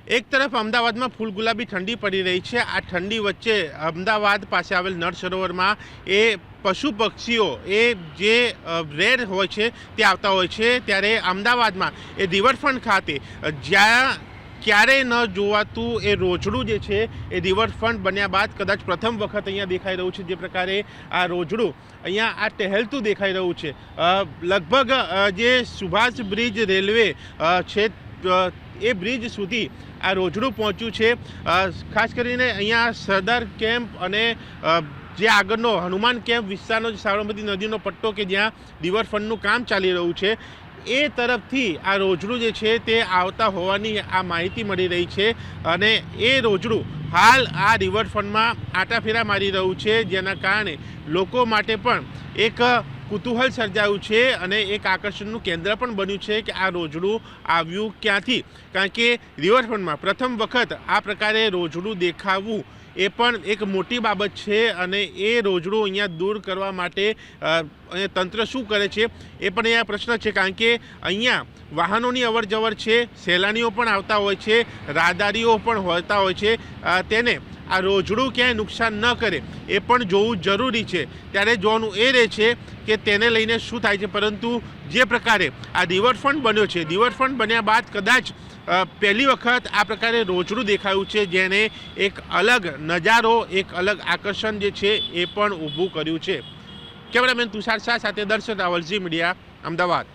એક તરફ અમદાવાદમાં ફૂલ ગુલાબી ઠંડી પડી રહી છે। આ ઠંડી વચ્ચે અમદાવાદ પાસે આવેલ નળ સરોવરમાં એ પશુ પક્ષીઓ એ જે રેર હોય છે તે આવતા હોય છે। ત્યારે અમદાવાદમાં એ રિવરફ્રન્ટ ખાતે જ્યાં ક્યારેય ન જોવાતું એ રોજડું જે છે એ રિવરફ્રન્ટ બન્યા બાદ કદાચ પ્રથમ વખત અહીંયા દેખાઈ રહ્યું છે। જે પ્રકારે આ રોજડું અહીંયા આ ટહેલતું દેખાઈ રહ્યું છે। લગભગ જે સુભાષ બ્રિજ રેલવે છે એ બ્રિજ સુધી આ રોજડું પહોંચ્યું છે। ખાસ કરીને અહીંયા સરદાર કેમ્પ અને જે આગળનો હનુમાન કેમ્પ વિસ્તારનો જે સાબરમતી નદીનો પટ્ટો કે જ્યાં રિવરફ્રન્ટનું કામ ચાલી રહ્યું છે એ તરફથી આ રોજડું જે છે તે આવતા હોવાની આ માહિતી મળી રહી છે। અને એ રોજડું હાલ આ રિવરફ્રન્ટમાં આંટાફેરા મારી રહ્યું છે, જેના કારણે લોકો માટે પણ એક કુતૂહલ સર્જાયું છે અને એક આકર્ષણનું કેન્દ્ર પણ બન્યું છે કે આ રોજડું આવ્યું ક્યાંથી। કારણ કે રિવરફ્રન્ટમાં પ્રથમ વખત આ પ્રકારે રોજડું દેખાવું એ પણ એક મોટી બાબત છે અને એ રોજડું અહીંયા દૂર કરવા માટે તંત્ર શું કરે છે એ પણ અહીંયા પ્રશ્ન છે। કારણ કે અહીંયા વાહનોની અવરજવર છે, સહેલાણીઓ પણ આવતા હોય છે, રાહદારીઓ પણ હોતા હોય છે, તેને આ રોજડું ક્યાંય નુકસાન ન કરે એ પણ જોવું જરૂરી છે। ત્યારે જોવાનું એ રહે છે કે તેને લઈને શું થાય છે। પરંતુ જે પ્રકારે આ રિવરફ્રન્ટ બન્યો છે, રિવરફ્રન્ટ બન્યા બાદ કદાચ પહેલી વખત આ પ્રકારે રોજડું દેખાયું છે, જેને એક અલગ નજારો, એક અલગ આકર્ષણ જે છે એ પણ ઊભું કર્યું છે। કેમેરામેન તુષાર શાહ સાથે દર્શક રાવલ, ઝી મીડિયા, અમદાવાદ।